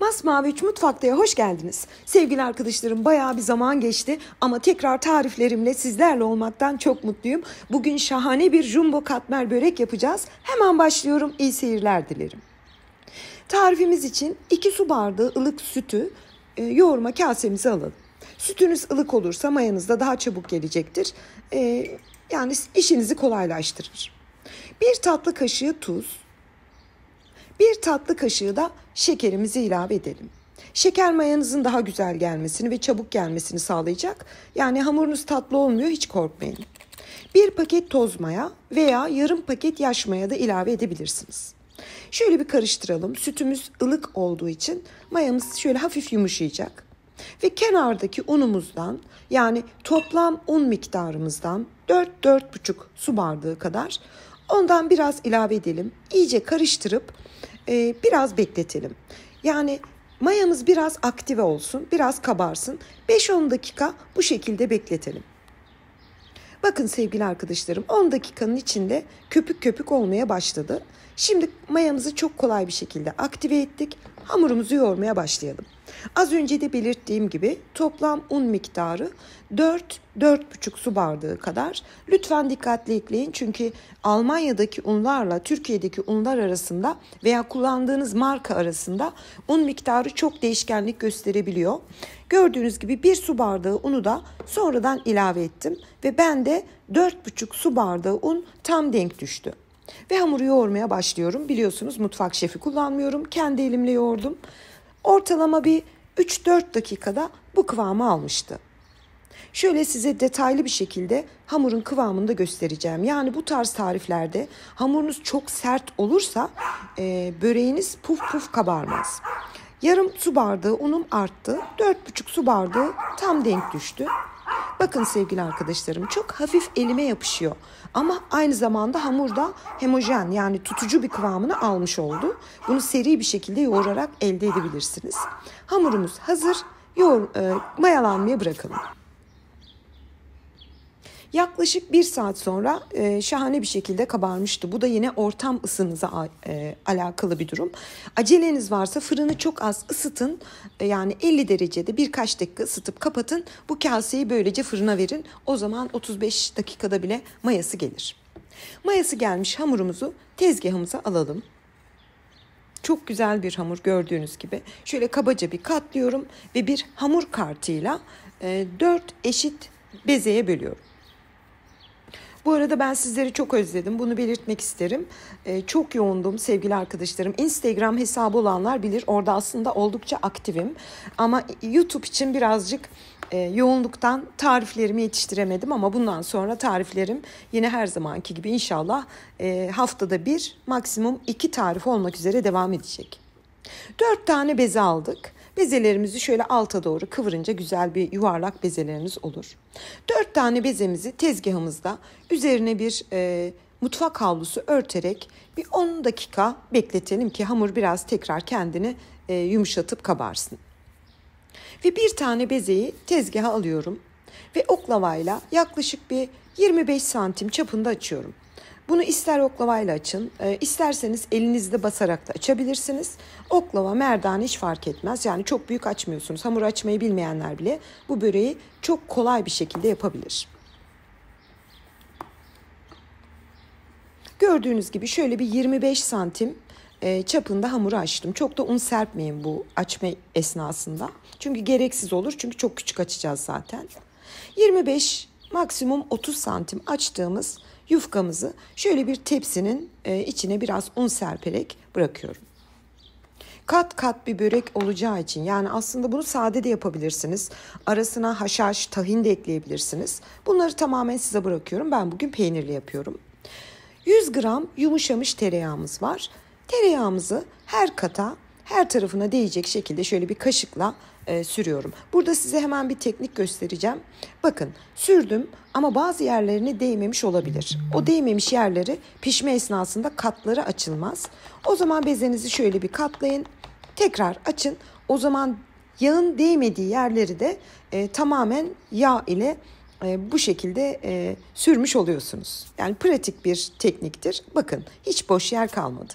Masmavi 3 Mutfakta'ya hoş geldiniz. Sevgili arkadaşlarım, bayağı bir zaman geçti ama tekrar tariflerimle sizlerle olmaktan çok mutluyum. Bugün şahane bir jumbo katmer börek yapacağız. Hemen başlıyorum. İyi seyirler dilerim. Tarifimiz için 2 su bardağı ılık sütü yoğurma kasemize alalım. Sütünüz ılık olursa mayanız da daha çabuk gelecektir. Yani işinizi kolaylaştırır. 1 tatlı kaşığı tuz, 1 tatlı kaşığı da şekerimizi ilave edelim. Şeker mayanızın daha güzel gelmesini ve çabuk gelmesini sağlayacak. Yani hamurunuz tatlı olmuyor, hiç korkmayın. 1 paket toz maya veya yarım paket yaş maya da ilave edebilirsiniz. Şöyle bir karıştıralım. Sütümüz ılık olduğu için mayamız şöyle hafif yumuşayacak. Ve kenardaki unumuzdan, yani toplam un miktarımızdan 4-4,5 su bardağı kadar ondan biraz ilave edelim. İyice karıştırıp biraz bekletelim. Yani mayamız biraz aktive olsun, biraz kabarsın. 5-10 dakika bu şekilde bekletelim. Bakın sevgili arkadaşlarım, 10 dakikanın içinde köpük köpük olmaya başladı. Şimdi mayamızı çok kolay bir şekilde aktive ettik. Hamurumuzu yoğurmaya başlayalım. Az önce de belirttiğim gibi toplam un miktarı 4-4,5 su bardağı kadar. Lütfen dikkatli ekleyin, çünkü Almanya'daki unlarla Türkiye'deki unlar arasında veya kullandığınız marka arasında un miktarı çok değişkenlik gösterebiliyor. Gördüğünüz gibi 1 su bardağı unu da sonradan ilave ettim ve ben de 4,5 su bardağı un tam denk düştü. Ve hamuru yoğurmaya başlıyorum. Biliyorsunuz mutfak şefi kullanmıyorum. Kendi elimle yoğurdum. Ortalama bir 3-4 dakikada bu kıvamı almıştı. Şöyle size detaylı bir şekilde hamurun kıvamını da göstereceğim. Yani bu tarz tariflerde hamurunuz çok sert olursa böreğiniz puf puf kabarmaz. Yarım su bardağı unum arttı. 4,5 su bardağı tam denk düştü. Bakın sevgili arkadaşlarım, çok hafif elime yapışıyor. Ama aynı zamanda hamurda homojen, yani tutucu bir kıvamını almış oldu. Bunu seri bir şekilde yoğurarak elde edebilirsiniz. Hamurumuz hazır. Mayalanmaya bırakalım. Yaklaşık 1 saat sonra şahane bir şekilde kabarmıştı. Bu da yine ortam ısınıza alakalı bir durum. Aceleniz varsa fırını çok az ısıtın. Yani 50 derecede birkaç dakika ısıtıp kapatın. Bu kaseyi böylece fırına verin. O zaman 35 dakikada bile mayası gelir. Mayası gelmiş hamurumuzu tezgahımıza alalım. Çok güzel bir hamur gördüğünüz gibi. Şöyle kabaca bir katlıyorum ve bir hamur kartıyla 4 eşit bezeye bölüyorum. Bu arada ben sizleri çok özledim. Bunu belirtmek isterim. Çok yoğundum sevgili arkadaşlarım. Instagram hesabı olanlar bilir. Orada aslında oldukça aktifim. Ama YouTube için birazcık yoğunluktan tariflerimi yetiştiremedim. Ama bundan sonra tariflerim yine her zamanki gibi inşallah haftada 1, maksimum 2 tarif olmak üzere devam edecek. 4 tane beze aldık. Bezelerimizi şöyle alta doğru kıvırınca güzel bir yuvarlak bezeleriniz olur. 4 tane bezemizi tezgahımızda üzerine bir mutfak havlusu örterek bir 10 dakika bekletelim ki hamur biraz tekrar kendini yumuşatıp kabarsın. Ve bir tane bezeyi tezgaha alıyorum ve oklavayla yaklaşık bir 25 santim çapında açıyorum. Bunu ister oklavayla açın, isterseniz elinizde basarak da açabilirsiniz. Oklava, merdane hiç fark etmez. Yani çok büyük açmıyorsunuz. Hamur açmayı bilmeyenler bile bu böreği çok kolay bir şekilde yapabilir. Gördüğünüz gibi şöyle bir 25 santim çapında hamuru açtım. Çok da un serpmeyin bu açma esnasında. Çünkü gereksiz olur. Çünkü çok küçük açacağız zaten. 25, maksimum 30 santim açtığımız yufkamızı şöyle bir tepsinin içine biraz un serperek bırakıyorum. Kat kat bir börek olacağı için, yani aslında bunu sade de yapabilirsiniz. Arasına haşhaş, tahin de ekleyebilirsiniz. Bunları tamamen size bırakıyorum. Ben bugün peynirli yapıyorum. 100 gram yumuşamış tereyağımız var. Tereyağımızı her kata, her tarafına değecek şekilde şöyle bir kaşıkla sürüyorum. Burada size hemen bir teknik göstereceğim. Bakın, sürdüm ama bazı yerlerine değmemiş olabilir. O değmemiş yerleri pişme esnasında katları açılmaz. O zaman bezenizi şöyle bir katlayın. Tekrar açın. O zaman yağın değmediği yerleri de tamamen yağ ile bu şekilde sürmüş oluyorsunuz. Yani pratik bir tekniktir. Bakın, hiç boş yer kalmadı.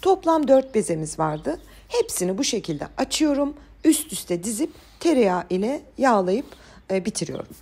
Toplam 4 bezemiz vardı. Hepsini bu şekilde açıyorum. Üst üste dizip tereyağı ile yağlayıp bitiriyorum.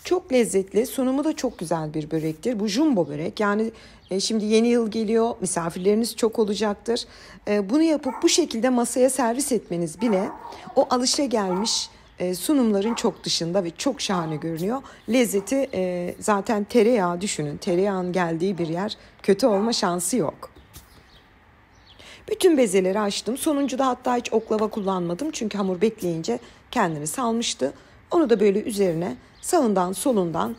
Çok lezzetli, sunumu da çok güzel bir börektir. Bu jumbo börek. Yani şimdi yeni yıl geliyor, misafirleriniz çok olacaktır. Bunu yapıp bu şekilde masaya servis etmeniz bile o alışagelmiş sunumların çok dışında ve çok şahane görünüyor. Lezzeti zaten tereyağı düşünün. Tereyağın geldiği bir yer kötü olma şansı yok. Bütün bezeleri açtım. Sonuncuda hatta hiç oklava kullanmadım. Çünkü hamur bekleyince kendini salmıştı. Onu da böyle üzerine sağından solundan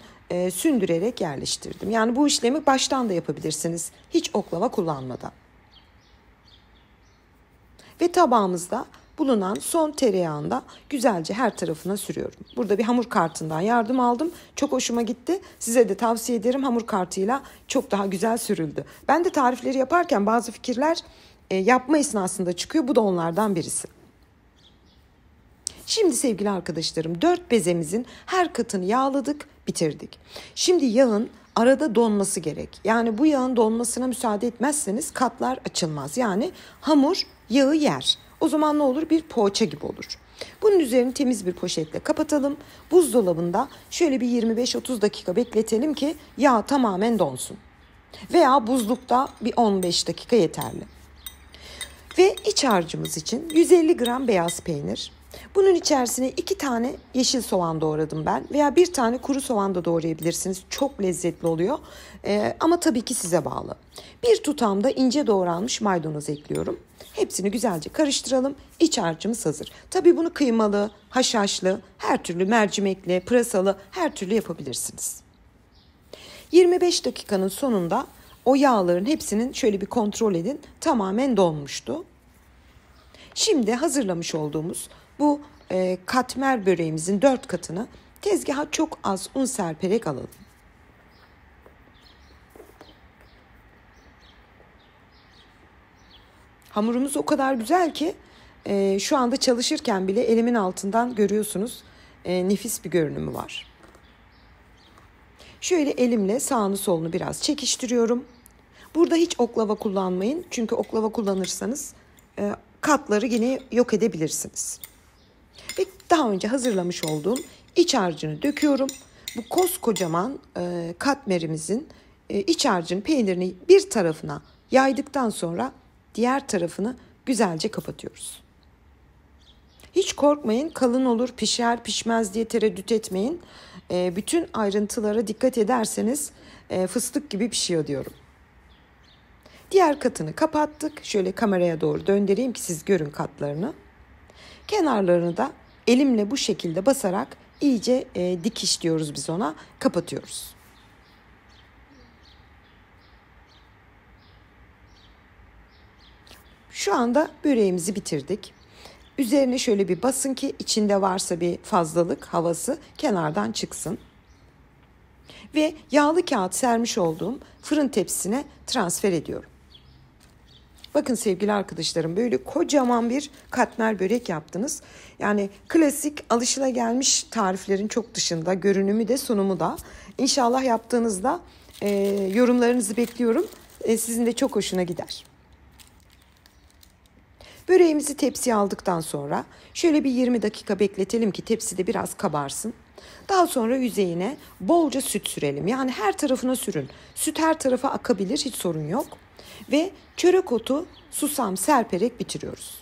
sündürerek yerleştirdim. Yani bu işlemi baştan da yapabilirsiniz. Hiç oklava kullanmadan. Ve tabağımızda bulunan son tereyağını da güzelce her tarafına sürüyorum. Burada bir hamur kartından yardım aldım. Çok hoşuma gitti. Size de tavsiye ederim, hamur kartıyla çok daha güzel sürüldü. Ben de tarifleri yaparken bazı fikirler yapma esnasında çıkıyor. Bu da onlardan birisi. Şimdi sevgili arkadaşlarım 4 bezemizin her katını yağladık, bitirdik. Şimdi yağın arada donması gerek. Yani bu yağın donmasına müsaade etmezseniz katlar açılmaz. Yani hamur yağı yer. O zaman ne olur? Bir poğaça gibi olur. Bunun üzerini temiz bir poşetle kapatalım. Buzdolabında şöyle bir 25-30 dakika bekletelim ki yağ tamamen donsun. Veya buzlukta bir 15 dakika yeterli. Ve iç harcımız için 150 gram beyaz peynir. Bunun içerisine 2 tane yeşil soğan doğradım ben. Veya 1 tane kuru soğan da doğrayabilirsiniz. Çok lezzetli oluyor. Ama tabii ki size bağlı. 1 tutam da ince doğranmış maydanoz ekliyorum. Hepsini güzelce karıştıralım. İç harcımız hazır. Tabii bunu kıymalı, haşhaşlı, her türlü mercimekli, pırasalı her türlü yapabilirsiniz. 25 dakikanın sonunda o yağların hepsinin şöyle bir kontrol edin. Tamamen donmuştu. Şimdi hazırlamış olduğumuz bu katmer böreğimizin 4 katını tezgaha çok az un serperek alalım. Hamurumuz o kadar güzel ki şu anda çalışırken bile elimin altından görüyorsunuz nefis bir görünümü var. Şöyle elimle sağını solunu biraz çekiştiriyorum. Burada hiç oklava kullanmayın. Çünkü oklava kullanırsanız katları yine yok edebilirsiniz. Ve daha önce hazırlamış olduğum iç harcını döküyorum. Bu koskocaman katmerimizin iç harcını, peynirini bir tarafına yaydıktan sonra diğer tarafını güzelce kapatıyoruz. Hiç korkmayın, kalın olur, pişer pişmez diye tereddüt etmeyin. Bütün ayrıntılara dikkat ederseniz fıstık gibi pişiyor diyorum. Diğer katını kapattık. Şöyle kameraya doğru döndüreyim ki siz görün katlarını. Kenarlarını da elimle bu şekilde basarak iyice dikiş diyoruz biz ona, kapatıyoruz. Şu anda böreğimizi bitirdik. Üzerine şöyle bir basın ki içinde varsa bir fazlalık havası kenardan çıksın. Ve yağlı kağıt sermiş olduğum fırın tepsisine transfer ediyorum. Bakın sevgili arkadaşlarım, böyle kocaman bir katmer börek yaptınız. Yani klasik alışılagelmiş tariflerin çok dışında, görünümü de sunumu da. İnşallah yaptığınızda yorumlarınızı bekliyorum. Sizin de çok hoşuna gider. Böreğimizi tepsiye aldıktan sonra şöyle bir 20 dakika bekletelim ki tepside biraz kabarsın. Daha sonra yüzeyine bolca süt sürelim. Yani her tarafına sürün. Süt her tarafa akabilir, hiç sorun yok. Ve çörek otu, susam serperek bitiriyoruz.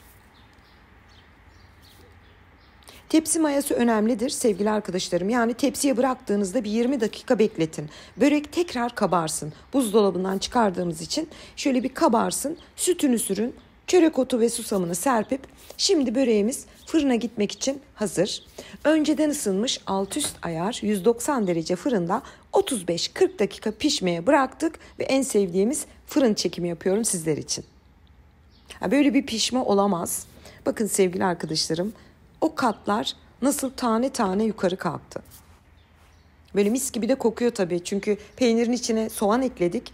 Tepsi mayası önemlidir sevgili arkadaşlarım. Yani tepsiye bıraktığınızda bir 20 dakika bekletin. Börek tekrar kabarsın. Buzdolabından çıkardığımız için şöyle bir kabarsın. Sütünü sürün. Çörek otu ve susamını serpip şimdi böreğimiz fırına gitmek için hazır. Önceden ısınmış alt üst ayar 190 derece fırında 35-40 dakika pişmeye bıraktık ve en sevdiğimiz fırın çekimi yapıyorum sizler için. Böyle bir pişme olamaz. Bakın sevgili arkadaşlarım, o katlar nasıl tane tane yukarı kalktı. Böyle mis gibi de kokuyor tabii. Çünkü peynirin içine soğan ekledik.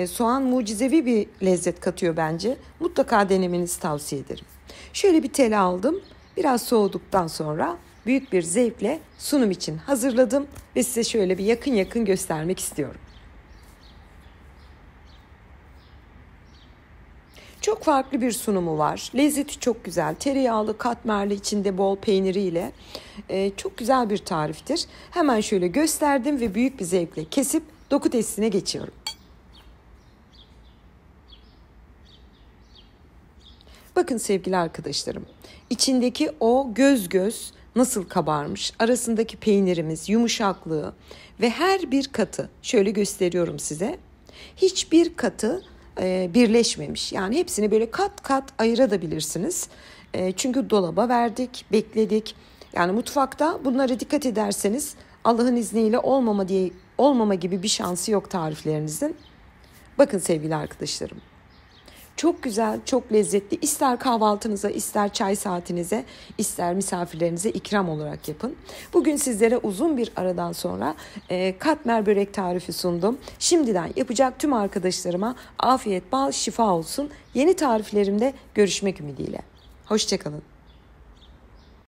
Soğan mucizevi bir lezzet katıyor bence. Mutlaka denemenizi tavsiye ederim. Şöyle bir tel aldım. Biraz soğuduktan sonra büyük bir zevkle sunum için hazırladım. Ve size şöyle bir yakın yakın göstermek istiyorum. Çok farklı bir sunumu var. Lezzeti çok güzel. Tereyağlı, katmerli, içinde bol peyniriyle. Çok güzel bir tariftir. Hemen şöyle gösterdim ve büyük bir zevkle kesip doku testine geçiyorum. Bakın sevgili arkadaşlarım, içindeki o göz göz nasıl kabarmış, arasındaki peynirimiz, yumuşaklığı ve her bir katı, şöyle gösteriyorum size, hiçbir katı birleşmemiş. Yani hepsini böyle kat kat ayırabilirsiniz. Çünkü dolaba verdik, bekledik. Yani mutfakta bunlara dikkat ederseniz Allah'ın izniyle olmama gibi bir şansı yok tariflerinizin. Bakın sevgili arkadaşlarım. Çok güzel, çok lezzetli. İster kahvaltınıza, ister çay saatinize, ister misafirlerinize ikram olarak yapın. Bugün sizlere uzun bir aradan sonra katmer börek tarifi sundum. Şimdiden yapacak tüm arkadaşlarıma afiyet, bal, şifa olsun. Yeni tariflerimde görüşmek ümidiyle. Hoşça kalın.